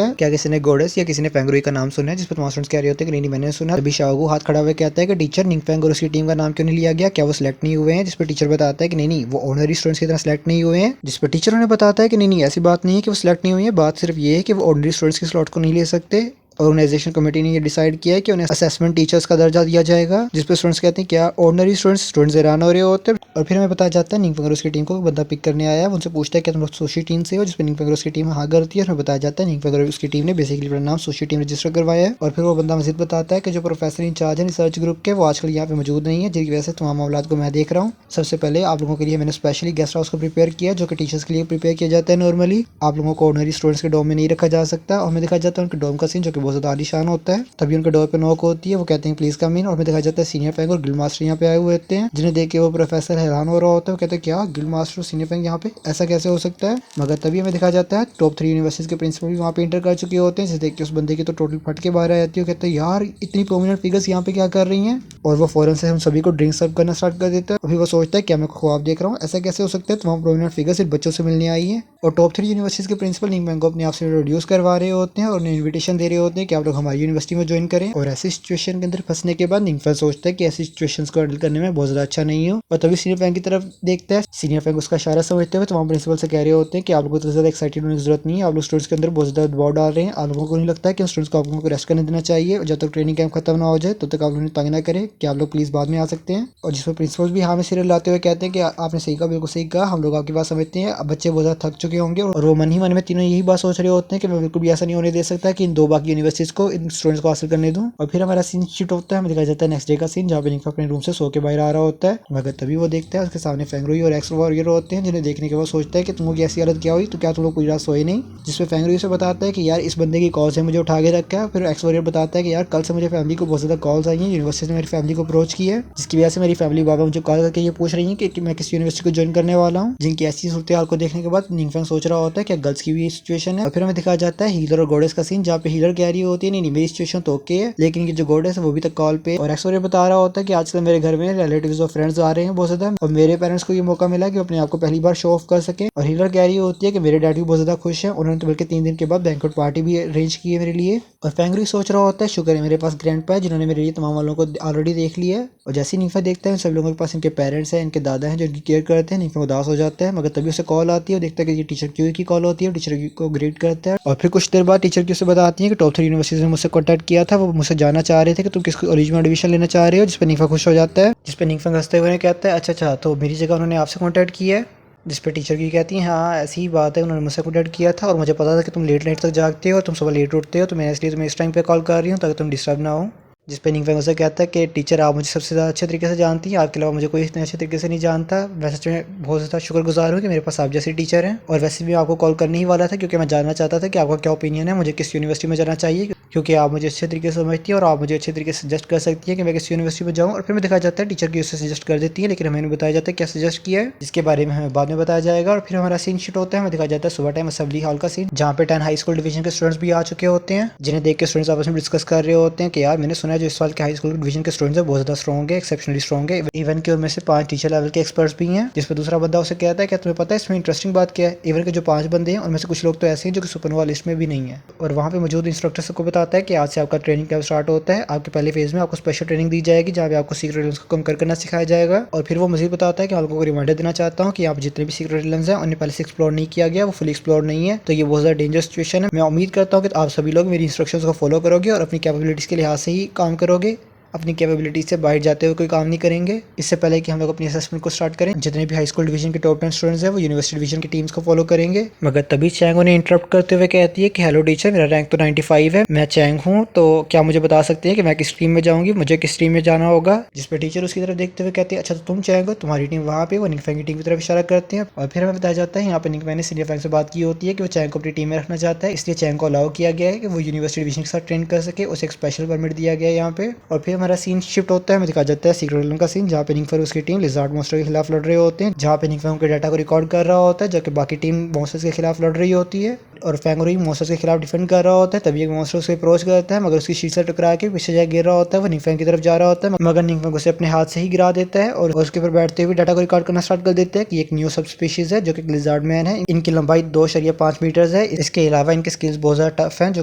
है, क्या किसी ने गोडेस या किसी ने फेंगरुई का नाम सुना है, जिस पर तमाम स्टूडेंट्स कह रहे होते हैं कि नहीं मैंने सुना। तभी शाओगू हाथ खड़ा हुआ कहता है कि टीचर निंगफेंग और उसकी टीम का नाम क्यों नहीं लिया गया, क्या वो सिलेक्ट नहीं हुए हैं। जिस पर टीचर बताता है कि नहीं वो ऑनरी स्टूडेंट्स की तरह सिलेक्ट नहीं हुए हैं। जिस पर टीचर उन्हें बताता है कि नहीं ऐसी बात नहीं है कि वो सिलेक्ट नहीं हुए हैं, बात सिर्फ ये है कि वो ऑर्डिनरी स्टूडेंट्स की स्लॉट को नहीं ले सकते। ऑर्गेनाइजेशन कमेटी ने ये डिसाइड किया है कि उन्हें असेसमेंट टीचर्स का दर्जा दिया जाएगा, जिस पर स्टूडेंट्स कहते हैं क्या ऑर्डिनरी स्टूडेंट्स हैरान हो रहे होते हैं। और फिर हमें बताया जाता है निंगफेंग और उसकी टीम को बंदा पिक करने आया है, उनसे पूछता है कि तुम लोग सोशी टीम से हो, जिस पर निंगफेंग और उसकी टीम हाँ करती है। और हमें बताया जाता है निंगफेंग और उसकी टीम ने बेसिकली अपना नाम सोशी टीम रजिस्टर करवाया है। और फिर वो बंदा मजीद बताता है कि जो प्रोफेसर इंचार्ज है रिसर्च ग्रुप के, वो आजकल यहाँ पे मौजूद नहीं है, जिसकी वजह से तमाम मामलात को मैं देख रहा हूँ। सबसे पहले आप लोगों के लिए मैंने स्पेशली गेस्ट हाउस को प्रिपेयर किया, जो कि टीचर्स के लिए प्रिपेयर किया जाता है नॉर्मली। आप लोगों को ऑर्डिनरी स्टूडेंट्स के डोम में नहीं रखा जा सकता। और हमें दिखाया जाता है उनके डोम का सीन, जो कि बहुत ज़्यादा आलीशान होता है। तभी उनके डोर पे नॉक होती है, वो कहते हैं प्लीज कम इन। और हमें दिखाया जाता है सीनियर फैंग और गिल्ड मास्टर यहाँ पे आए हुए होते हैं, जिन्हें देख के वो प्रोफेसर हैरान हो रहा होता है। वो कहते हैं क्या गिल्ड मास्टर सीनियर फैंग यहाँ पे, ऐसा कैसे हो सकता है। मगर तभी हमें दिखाया जाता है टॉप 3 यूनिवर्सिटीज के प्रिंसिपल भी वहाँ पे इंटर कर चुके होते हैं, जिसे देख के उस बंदे की तो टोटल फट के बाहर आ जाती है। कहते हैं यार इतनी प्रोमिनेंट फिगर्स यहाँ पे क्या कर रही हैं। और वो फौरन से हम सभी को ड्रिंक सर्व करना स्टार्ट कर देता है। अभी वो सोचता है क्या मैं ख्वाब देख रहा हूँ, ऐसा कैसे हो सकता है। तमाम प्रोमिनेंट फिगर्स सिर्फ बच्चों से मिलने आई है। और टॉप 3 यूनिवर्सिटीज के प्रिंसिपल निंगफेंग को अपने आप से इंट्रोड्यूस करवा रहे होते हैं और उन्हें इन्विटेशन दे रहे होते हैं कि आप लोग हमारी यूनिवर्सिटी में ज्वाइन करें। और ऐसी सिचुएशन के अंदर फंसने के बाद निंगफेंग सोचता है कि ऐसी सिचुएशंस को हैंडल करने में बहुत ज्यादा अच्छा नहीं हो। और तभी सीनियर फैंग की तरफ देखता है, सीनियर फैंग उसका इशारा समझते हुए तमाम प्रिंसिपल से कह रहे होते हैं कि आप लोगों को ज्यादा एक्साइटेड होने की जरूरत नहीं है, आप लोग स्टूडेंट्स के अंदर बहुत ज्यादा दबाव डाल रहे हैं। आप लोगों को नहीं लगता है कि स्टूडेंट्स को आप लोगों को रेस्ट करने देना चाहिए, जब तक ट्रेनिंग कैंप खत्म ना हो जाए तब तक आप लोग तंग ना करें, कि आप लोग प्लीज बाद में आ सकते हैं। और जिस पर प्रिंसिपल भी हाँ में सिर लाते हुए कहते हैं कि आपने सही कहा, बिल्कुल सही कहा, हम लोग आपकी बात समझते हैं। अब बच्चे बहुत ज्यादा थक चुके होंगे। और वो मन ही मन में तीनों यही बात सोच रहे होते हैं कि मैं बिल्कुल भी ऐसा नहीं होने दे सकता कि इन 2 बाकी यूनिवर्सिटीज को इन स्टूडेंट्स को हासिल करने दूं। और फिर हमारा सीन शूट होता है, हमें दिखाया जाता है नेक्स्ट डे का सीन, जहाँ पे निंगफेंग अपने रूम से सो के बाहर आ रहा होता है। मगर तभी वो देखता है उसके सामने फेंगरुई और एक्स वॉरियर होते हैं, जिन्हें देखने के बाद सोचता है कि तुम लोग ऐसी हालत क्या हुई, तो क्या तुम लोग पूरी रात सोए नहीं। जिसपे फेंगरुई से बताता है कि यार इस बंदे की कॉल से मुझे उठा के रखा है। फिर एक्स वॉरियर बताता है कि यार कल से मुझे फैमिली को बहुत ज्यादा कॉल्स आई हैं, यूनिवर्सिटी ने मेरी फैमिली को अप्रोच की है, जिसकी वजह से मेरी फैमिली बाबा मुझे कॉल करके ये पूछ रही है कि मैं किस यूनिवर्सिटी को ज्वाइन करने वाला हूँ। जिनकी ऐसी सूरत हाल को देखने के बाद निंगफेंग सोच रहा होता है कि गर्ल्स की भी सिचुएशन है। और फिर हमें दिखाया जाता है हीलर और गॉडेस का सीन, जहाँ पे हीलर कह रही होती है नहीं मेरी सिचुएशन तो ओके है, लेकिन ये जो गॉडेस है वो भी तक कॉल पे। और एक्स वॉरियर बता रहा होता है कि आजकल मेरे घर में रिलेटिव्स और फ्रेंड्स आ रहे हैं बहुत ज्यादा, और मेरे पेरेंट्स को ये मौका मिला कि अपने आप को पहली बार शो ऑफ कर सके। और हीलर कह रही होती है कि मेरे डैडी बहुत ज्यादा खुश है, उन्होंने तो बल्कि 3 दिन के बाद बैंक्वेट पार्टी भी अरेंज की है मेरे लिए। और फेंगरुई सोच रहा होता है शुक्र है मेरे पास ग्रैंडपा है, जिन्होंने मेरे लिए तमाम वालों को ऑलरेडी देख लिया है। और जैसे ही निंगफेंग देखता है सभी लोगों के पास इनके पेरेंट्स हैं, इनके दादा हैं जो इनकी केयर करते हैं। निंगफेंग उदास हो जाता है, मगर तभी उसे कॉल आती है और देखता है कि ये टीचर क्यू की कॉल होती है, टीचर को ग्रेट करता है। और फिर कुछ देर बाद टीचर की उसे बताती है कि टॉप माउंट यूनिवर्सिटी ने मुझसे कॉन्टैक्ट किया था। वो मुझसे जानना चाह रहे थे कि तुम किस कॉलेज में एडमिशन लेना चाह रहे हो, जिस पर नीफा खुश हो जाता है। जिस पर नीफा हंसते हुए कहता है अच्छा तो मेरी जगह उन्होंने आपसे कॉन्टैक्ट किया है। जिस पे टीचर की कहती है हाँ ऐसी ही बात है, उन्होंने मुझसे कॉन्टैक्ट किया था और मुझे पता था कि तुम लेट नाइट तक जागते हो, तुम सुबह लेट उठते हो, तो मैं इसलिए तुम्हें इस टाइम पे कॉल कर रही हूँ ताकि तुम डिस्टर्ब ना हो। जिस पे निंगफेंग उसे कहता है कि टीचर आप मुझे सबसे ज़्यादा अच्छे तरीके से जानती हैं, आपके अलावा मुझे कोई इतने अच्छे तरीके से नहीं जानता। वैसे मैं बहुत ज़्यादा शुक्रगुजार हूँ कि मेरे पास आप जैसे टीचर हैं। और वैसे भी आपको कॉल करने ही वाला था क्योंकि मैं जानना चाहता था कि आपका क्या ओपिनियन है, मुझे किस यूनिवर्सिटी में जाना चाहिए, क्योंकि आप मुझे अच्छे तरीके से समझती हैं और आप मुझे अच्छे तरीके से सजेस्ट कर सकती हैं कि मैं किस यूनिवर्सिटी में जाऊँ। और फिर मैं दिखाया जाता है टीचर की उससे सजेस्ट कर देती है, लेकिन हमें बताया जाता है क्या सजेस्ट किया है, जिसके बारे में हमें बाद में बताया जाएगा। और फिर हमारा सीन शिफ्ट होता है, हमें दिखाया जाता है सुबह टाइम असेंबली हॉल का सीन, जहाँ पे 10 हाई स्कूल डिवीजन के स्टूडेंट्स भी आ चुके होते हैं, जिन्हें देख के स्टूडेंट्स आपस में डिस्कस कर रहे होते हैं कि यार मैंने सुना है जो इस साल के हाई स्कूल डिवीजन के स्टूडेंट्स हैं बहुत ज़्यादा स्ट्रॉन्ग है, एक्सेप्शनली स्ट्रॉन्ग है। इवन के उनमें से 5 टीचर लेवल के एक्सपर्ट्स भी हैं। जिस पर दूसरा बंदा उसे कहता है क्या तुम्हें पता है इसमें इंटरेस्टिंग बात क्या है, इवन के जो 5 बंदे हैं उनमें से कुछ लोग तो ऐसे हैं जो कि सुपरनोवा लिस्ट में भी नहीं है। और वहाँ पे मौजूद इंस्ट्रक्टर सबको बताता है कि आज से आपका ट्रेनिंग कैंप स्टार्ट होता है। आपके पहले फेज में आपको स्पेशल ट्रेनिंग दी जाएगी जहाँ पे आपको सीक्रेट एलिमेंट्स को कंकर करना सिखाया जाएगा। और फिर वो मजीद बताता है कि आप लोगों को रिमाइंडर देना चाहता हूँ कि आप जितने भी सीक्रेट एलिमेंट्स हैं उन्हें पहले से एक्सप्लोर नहीं किया गया, वो फुल एक्सप्लोर नहीं है, तो ये बहुत ज़्यादा डेंजरस सिचुएशन है। मैं उम्मीद करता हूँ कि आप सभी लोग मेरी इंस्ट्रक्शंस को फॉलो करोगे और अपनी कैपेबिलिटीज़ के लिहाज से ही काम करोगे, अपनी कैपेबिलिटी से बाहर जाते हुए कोई काम नहीं करेंगे। इससे पहले कि हम लोग अपनी असेसमेंट को स्टार्ट करें, जितने भी हाई स्कूल डिवीजन के टॉप 10 स्टूडेंट्स हैं वो यूनिवर्सिटी डिवीजन की टीम्स को फॉलो करेंगे। मगर तभी चैंग उन्हें इंटरप्ट करते हुए कहती है कि हेलो टीचर, मेरा रैंक तो 95 है, मैं चैंग हूँ, तो क्या मुझे बता सकते हैं कि मैं किस टीम में जाऊँगी, मुझे किस टीम में जाना होगा। जिस पर टीचर उसकी तरफ देखते हुए कहती है अच्छा तो तुम चैंग हो, तुम्हारी टीम वहाँ पे, वो निंगफेंग की टीम की तरफ इशारा करते हैं। और फिर हमें बताया जाता है यहाँ पे निंगफेंग ने सीनियर फैंग से बात की होती है कि वो चैंग को अपनी टीम में रखना चाहता है, इसलिए चैंग को अलाउ किया गया है कि वो यूनिवर्सिटी डिवीजन के साथ ट्रेन कर सके, उसे एक स्पेशल परमिट दिया गया है यहाँ पे। और फिर हमारा सीन शिफ्ट होता है, हमें दिखाया जाता है सीक्रेट एलिमेंट का सीन, जहाँ पे निंगफेंग उसकी टीम लिजार्ड मॉन्स्टर के खिलाफ लड़ रहे होते हैं, जहाँ पे निंगफेंग के डाटा को रिकॉर्ड कर रहा होता है, जबकि बाकी टीम मॉन्स्टर्स के खिलाफ लड़ रही होती है। और फैंगोरी मॉन्स्टर्स के खिलाफ डिफेंड कर रहा होता है, तभी एक मॉन्स्टर उसे अप्रोच करता है, मगर उसकी शीट से टकरा के पीछे जाके गिर रहा होता है। वो निंगफेंग की तरफ जा रहा होता है, मगर निंगफेंग उसे अपने हाथ से ही गिरा देता है और उसके ऊपर बैठते हुए डाटा को रिकॉर्ड करना स्टार्ट कर देते हैं कि एक न्यू सब स्पीशीज है जो कि लिजार्ड मैन है। इनकी लंबाई 2.5 मीटर है। इसके अलावा इनके स्किल्स बहुत ज्यादा टफ हैं, जो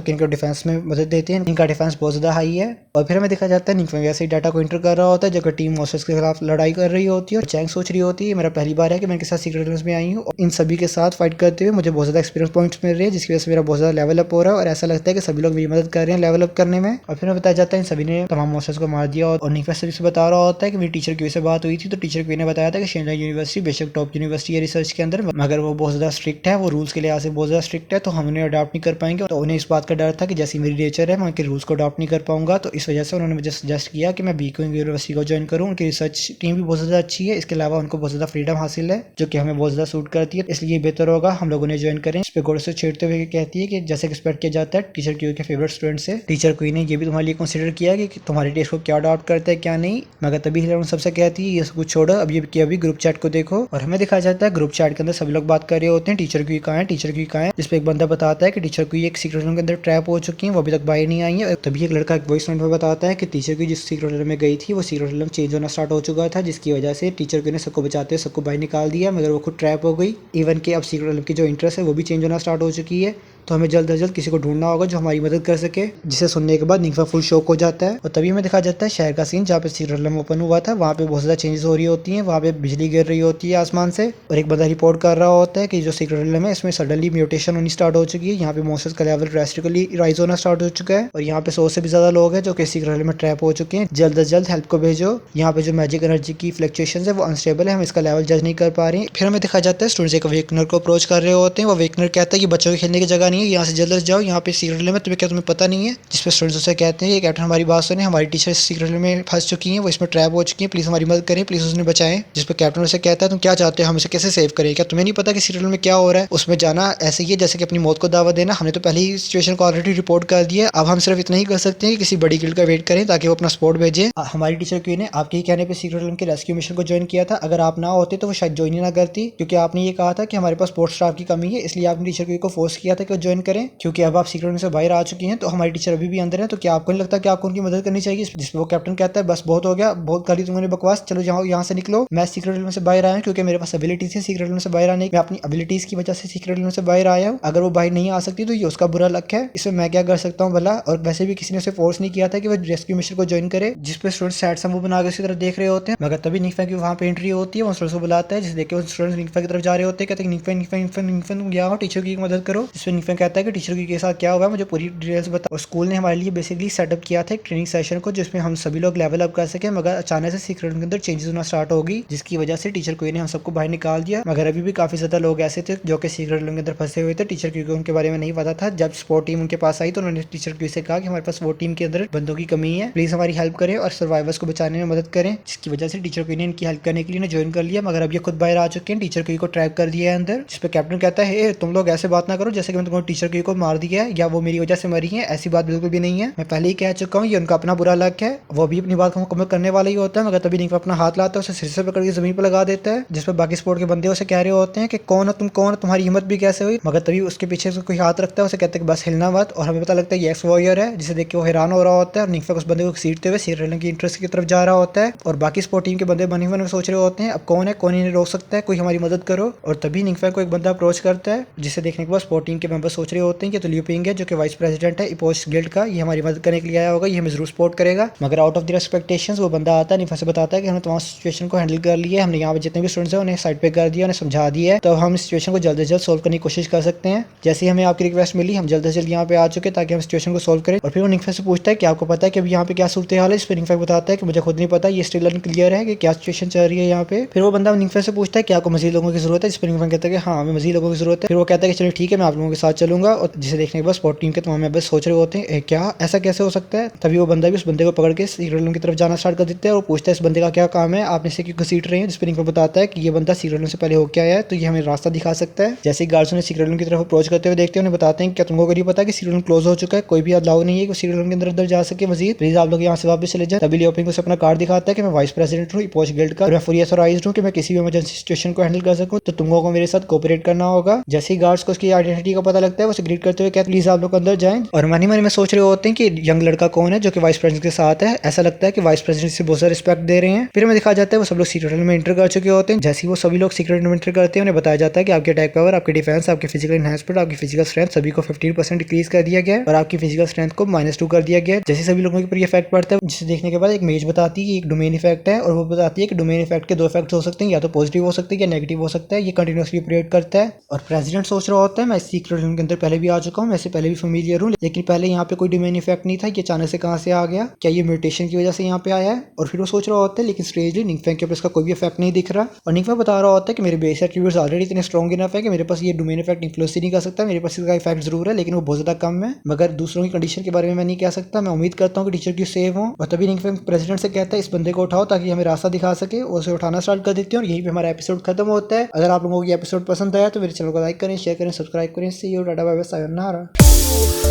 कि इनको डिफेंस में मदद देते हैं। इनका डिफेंस बहुत ज्यादा हाई है। और फिर हमें दिखा जाता है निंगफेंग ऐसे ही डाटा को एंटर कर रहा होता है, जबकि टीम मॉन्स्टर्स के खिलाफ लड़ाई कर रही होती है। और चैंग सोच रही होती है मेरा पहली बार है कि मैं इनके साथ सीक्रेट एलिमेंट्स में आई हूँ, इन सभी के साथ फाइट करते हुए मुझे बहुत ज्यादा एक्सपीरियंस पॉइंट्स मिल रही है, जिसकी वजह से मेरा बहुत ज्यादा लेवल अप हो रहा है और ऐसा लगता है कि सभी लोग मेरी मदद कर रहे हैं लेवल अप करने में। और फिर हमें बताया जाता है इन सभी ने तमाम मॉन्स्टर्स को मार दिया और निंगफेंग सभी से बता रहा होता है कि मेरी टीचर की वजह से बात हुई थी, तो टीचर की ने बताया था कि शेंजाई यूनिवर्सिटी बेशक टॉप यूनिवर्सिटी है रिसर्च के अंदर, मगर वो बहुत ज्यादा स्ट्रिक्ट है, वो रूल्स के लिहाज से बहुत ज्यादा स्ट्रिक्ट है, तो हम उन्हें अडॉप्ट नहीं कर पाएंगे। तो उन्हें इस बात का डर था कि जैसी मेरी नेचर है मैं उनके रूल्स को अडॉप्ट नहीं कर पाऊंगा, तो इस वजह से उन्होंने मुझे सजेस्ट किया कि मैं बीक्विंग यूनिवर्सिटी को ज्वाइन करूँ। उनकी रिसर्च टीम भी बहुत ज्यादा अच्छी है, इसके अलावा उनको बहुत ज्यादा फ्रीडम हासिल है जो कि हमें बहुत ज्यादा सूट करती है, इसलिए बेहतर होगा हम लोग उन्हें ज्वाइन करें। इस पे गौर से छेड़ते हुए कहती है कि जैसे एक्सपेक्ट किया जाता है टीचर क्यू के फेवरेट स्टूडेंट से, टीचर क्यू ने ये भी तुम्हारे लिए कंसीडर किया कि तुम्हारे टेस्ट को क्या अडॉप्ट करता है क्या नहीं, मगर तभी हिलर उन सबसे कहती है ये सब कुछ छोड़ो, अभी ग्रुप चैट को देखो। और हमें दिखाया जाता है ग्रुप चैट के अंदर सभी लोग बात कर रहे होते हैं टीचर क्यू कहाँ है, टीचर क्यू कहाँ है। जिस पे एक बंदा बताता है कि टीचर क्यू एक सीक्रेट रूम के अंदर ट्रैप हो चुकी है, वो अभी तक बाहर नहीं आई है। तभी एक लड़का एक वॉइस नोट में बताता है कि टीचर क्यू जिस सीक्रेट रूम में गई थी वो सीक्रेट रूम चेंज होना स्टार्ट हो चुका था, जिसकी वजह से टीचर क्यू ने सबको बचाते हुए सबको बाहर निकाल दिया, मगर वो खुद ट्रैप हो गई। इवन के अब सीक्रेट रूम की जो इंटरेस्ट है वो भी चेंज होना स्टार्ट हो चुकी है, तो हमें जल्द से जल्द किसी को ढूंढना होगा जो हमारी मदद कर सके। जिसे सुनने के बाद निंगफेंग फुल शॉक हो जाता है। और तभी हमें दिखाया जाता है शहर का सीन जहाँ पे सीक्रेट रूम ओपन हुआ था, वहाँ पे बहुत ज़्यादा चेंजेस हो रही होती हैं, वहाँ पे बिजली गिर रही होती है आसमान से, और एक बंदा रिपोर्ट कर रहा होता है कि जो सीक्रेट रूम है इसमें सडनली म्यूटेशन होनी स्टार्ट हो चुकी है, यहाँ पे मॉन्स्टर्स का लेवल ड्रास्टिकली राइज होना स्टार्ट हो चुका है, और यहाँ पे 100 से भी ज्यादा लोग हैं जो कि सीक्रेट रूम में ट्रैप हो चुके हैं। जल्द से जल्द हेल्प को भेजो, यहाँ पे जो मैजिक एनर्जी की फ्लक्चुएशन है वो अनस्टेबल है, हम इसका लेवल जज नहीं कर पा रहे हैं। फिर हमें दिखाया जाता है स्टूडेंट्स एक वेकनर को अप्रोच कर रहे होते हैं, वो वेकनर कहता है कि बच्चों के खेलने की जगह नहीं है, यहाँ से जल्द जाओ, यहाँ पे सीक्रेट रूम में तुम्हें पता नहीं है। जिस पे स्टूडेंट्स उसे कहते हैं ये कैप्टन हमारी बात सुने, हमारी टीचर सीक्रेट रूम में फंस चुकी हैं, वो इसमें ट्रैप हो चुकी है, प्लीज हमारी मदद करें, प्लीज उसने बचाएं। जिस पे कैप्टन उसे कहता है तुम क्या चाहते हो, हम इसे कैसे सेव करें, क्या तुम्हें नहीं पता कि सीक्रेट रूम में क्या हो रहा है। उसमें जाना ऐसे ही है जैसे कि अपनी मौत को दावा देना, हमने तो पहले ही सिचुएशन को ऑलरेडी रिपोर्ट कर दिया, अब हम सिर्फ इतना ही कर सकते हैं कि किसी बड़ी गिल्ड का वेट करें ताकि वो अपना सपोर्ट भेजे। हमारी टीचर क्यू ने आपके ही कहने पे सीक्रेट रूम के रेस्क्यू मिशन को ज्वाइन किया था, अगर आप ना होते तो वो शायद ज्वाइन ही ना करती, क्योंकि आपने ये कहा था कि हमारे पास सपोर्ट स्टाफ की कमी है, इसलिए आपने टीचर क्यू को फोर्स किया था कि वो ज्वाइन करें। क्योंकि अब आप सीक्रेट रूम से बाहर आ चुकी हैं तो हमारी टीचर अभी भी अंदर है, तो क्या आपको नहीं लगता कि आपको उनकी मदद करनी चाहिए। जिसपे वो कैप्टन कहता है बस बहुत हो गया, बहुत करी तुमने बकवास, चलो जाओ यहाँ से निकलो, मैं सीक्रेट रूम से बाहर आया हूँ क्योंकि मेरे पास एबिलिटीज है सीक्रेट रूम से बाहर आने की, मैं अपनी एबिलिटीज की वजह से सीक्रेट रूम से बाहर आया हूँ, अगर वो बाहर नहीं आ सकती तो ये उसका बुरा लक है, इसमें मैं क्या कर सकता हूँ भला। और वैसे भी किसी ने उसे फोर्स नहीं किया था कि वो रेस्क्यू मिशन को ज्वाइन करे। जिस पे स्टूडेंट सैड सा मुंह बना के उसकी तरफ देख रहे होते हैं, मगर तभी निंगफेंग की वहाँ पे एंट्री होती है, वो स्टूडेंट्स को बुलाता है, जिसे देख के वो स्टूडेंट्स निंगफेंग की तरफ जा रहे होते हैं, कहते हैं निंगफेंग तुम यहाँ हो, टीचर की मदद करो। जिसपे निंगफेंग कहता है कि टीचर के साथ क्या हुआ, मुझे पूरी डिटेल्स बता। और स्कूल ने हमारे लिए बेसिकली सेटअप किया था एक ट्रेनिंग सेशन को, जिसमें हम सभी लोग लेवल अप कर सके, मगर अचानक से सीक्रेट रूम के अंदर चेंजेस होना स्टार्ट होगी, जिसकी वजह से टीचर क्यू ने हम सबको बाहर निकाल दिया। मगर अभी भी काफी ज्यादा लोग ऐसे थे जो कि सीक्रेट रूम के अंदर फंसे हुए थे। टीचर क्यू को उनके बारे में नहीं पता था। जब स्पोर्ट टीम उनके पास आई तो उन्होंने टीचर क्यू से कहा कि हमारे पास वो टीम के अंदर बंदों की कमी है, प्लीज हमारी हेल्प करें और सर्वाइवर्स को बचाने में मदद करें, जिसकी वजह से टीचर क्यू ने इनकी हेल्प करने के लिए ज्वाइन कर लिया। मगर अब ये खुद बाहर आ चुके हैं, टीचर क्यू को ट्रैप कर दिया है अंदर, जिसपे कैप्टन कहता है तुम लोग ऐसे बात ना करो जैसे कि मैं तुमको टीचर क्यू को मार दिया है या वो मेरी वजह से मरी है, ऐसी बात बिल्कुल भी नहीं है। मैं पहले ही कह चुका हूँ ये उनका अपना बुरा लक है, वो भी अपनी बात को मुकम्मल करने वाला ही होता है। मगर तभी निंफा अपना हाथ लाता है, उसे सिर से पकड़ के जमीन पर लगा देता है, जिसपे बाकी स्पोर्ट के बंदे उसे कह रहे होते हैं कि कौन हो तुम, कौन हो, तुम्हारी हिम्मत भी कैसे हुई। मगर तभी उसके पीछे से कोई हाथ रखता है, उसे कहते हैं कि बस हिलना मत। और हमें पता लगता है ये एक्स वॉरियर है, जिसे देख के वो हैरान हो रहा होता है। और निंफा उस बंदे को सीटते हुए सीरियल की इंटरेस्ट की तरफ जा रहा होता है। और बाकी स्पोर्ट टीम के बंदे बने हुए सोच रहे होते हैं अब कौन है, कौन इन्हें रोक सकता है, कोई हमारी मदद करो। और तभी निंफा को एक बंदा अप्रोच करता है, जिसे देखने के बाद स्पोर्ट टीम के मेंबर सोच रहे होते हैं कि तो लियो पिंग है जो कि वाइस प्रेसिडेंट है इपोच गिल्ड का, ये हमारी मदद करने के लिए आया होगा, ये हमें जरूर सपोर्ट करेगा। मगर आउट ऑफ देयर एक्सपेक्टेशंस वो बंदा आता है, निंफा से बताता है कि हमने तुम्हारी सिचुएशन को हैंडल कर लिया है, हमने यहाँ पे जितने भी स्टूडेंट्स हैं उन्हें साइड पे कर दिया, उन्हें समझा दिया है, तो हम इस सिचुएशन को जल्द से जल्द सोल्व करने की कोशिश कर सकते हैं। जैसे ही हमें आपकी रिक्वेस्ट मिली हम जल्द से जल्द यहाँ पे आ चुके ताकि हम सिचुएशन को सोल्व करें। और फिर वो निंफा से पूछता है कि आपको पता है कि अभी यहाँ पे क्या सूरत हाल है। इस पर निंफा बताता है कि मुझे खुद नहीं पता, ये स्टिल अनक्लियर है कि क्या सिचुएशन चल रही है यहाँ पे। फिर वो बंदा निंफा से पूछता है कि आपको मजीद लोगों की जरूरत है। इस पर निंफा कहता है कि हाँ हमें मजीद लोगों की जरूरत है। फिर वो कहता है कि चलो ठीक है मैं आप लोगों के साथ चलूंगा। और जिसे देखने के बाद स्पोर्ट टीम के तमाम मेंबर्स सोच रहे होते हैं क्या ऐसा कैसे हो सकता है। तभी वो बंदा भी उस बंदे को पकड़ के सीक्रेट रूम की तरफ जाना स्टार्ट कर देता है और पूछता है इस बंदे का क्या काम है, आप इसे क्यों घसीट रहे हैं। जिस पर निंफा बताता है कि ये बंदा सीक्रेट रूम से पहले होके आया है तो ये हमें रास्ता दिखा सकता है। जैसे ही गार्ड्स उन्हें सीक्रेट रूम की तरफ अप्रोच करते हुए देखते हैं, उन्हें बताते हैं क्या तुमको नहीं पता कि सीक्रेट रूम क्लोज हो चुका है, कोई भी अलाउ नहीं है कि सीक्रेट रूम के अंदर जा सके मजीद, प्लीज आप लोग यहाँ से वापस चले जाए। तभी लियो पिंग उसे अपना कार्ड दिखाता है कि मैं वाइस प्रेसिडेंट हूँ इपोच गिल्ड का, मैं फुली ऑथराइज्ड हूँ कि मैं किसी भी इमरजेंसी सिचुएशन को हैंडल कर सकूँ, तो तुम लोगों को मेरे साथ कोऑपरेट करना होगा। जैसे ही गार्ड्स को उसकी आइडेंटिटी का पता लगता है, उसे ग्रीट करते हुए कहते प्लीज आप लोग अंदर जाएं। और मनी मनी में सोच रहे होते हैं कि यंग लड़का कौन है जो कि वाइस प्रेसिडेंट के साथ है। ऐसा लगता है कि वाइस प्रेसिडेंट से बहुत सारा रिस्पेक्ट दे रहे हैं। फिर हमें दिखा जाता है वो सब लोग सीक्रेट रूम में एंटर कर चुके होते हैं। जैसे ही वो सभी लोग सीक्रेट रूम में एंटर करते हैं, उन्हें बताया जाता है कि आपके अटैक पावर, आपकी डिफेंस, आपकी फिजिकल एनहांसमेंट, आपकी फिजिकल स्ट्रेंथ सभी को 15% डिक्रीज कर दिया गया है और आपकी फिजिकल स्ट्रेंथ को -2 कर दिया गया है। जैसे सभी लोगों के ऊपर ये इफेक्ट पड़ता है, जिसे देखने के बाद एक मेज बताती है कि एक डोमेन इफेक्ट है और वो बताती है कि डोमेन इफेक्ट के दो इफेक्ट हो सकते हैं, या तो पॉजिटिव हो सकते हैं या नेगेटिव हो सकता है। ये कंटिन्यूअसली ऑपरेट करता है। और प्रेसिडेंट सोच रहा होता है मैं सीक्रेट रूम के अंदर पहले भी आ चुका हूँ, मैं इससे पहले भी फेमिलियर हूँ, लेकिन पहले यहाँ पे कोई डोमेन इफेक्ट नहीं था, ये अचानक से कहाँ से आ गया, क्या ये म्यूटेशन की वजह से यहाँ पे आया है। और फिर वो सोच रहा होता है लेकिन स्ट्रेंजली निंफा के ऊपर इसका कोई भी इफेक्ट नहीं दिख रहा। और निंफा बता रहा होता है कि मेरे बेस एट्रीब्यूट्स ऑलरेडी इतने स्ट्रॉन्ग इनफ है कि मेरे पास ये डोमेन इफेक्ट इन्फ्लुएंस ही नहीं कर सकता। मेरे पास इसका इफेक्ट जरूर है लेकिन वो बहुत ज्यादा कम है, मगर दूसरों की कंडीशन के बारे में मैं नहीं कह सकता। मैं उम्मीद करता हूँ कि टीचर की सेव हो। और तभी निंफा प्रेसिडेंट से कहता है इस बंदे को उठाओ ताकि हमें रास्ता दिखा सके। उसे उठाना स्टार्ट कर देते हैं और यहीं पे हमारा एपिसोड खत्म होता है। अगर आप लोगों को ये एपिसोड पसंद आया तो मेरे चैनल को लाइक करें, शेयर करें, सब्सक्राइब करें। See you, tata bye bye, sayonara.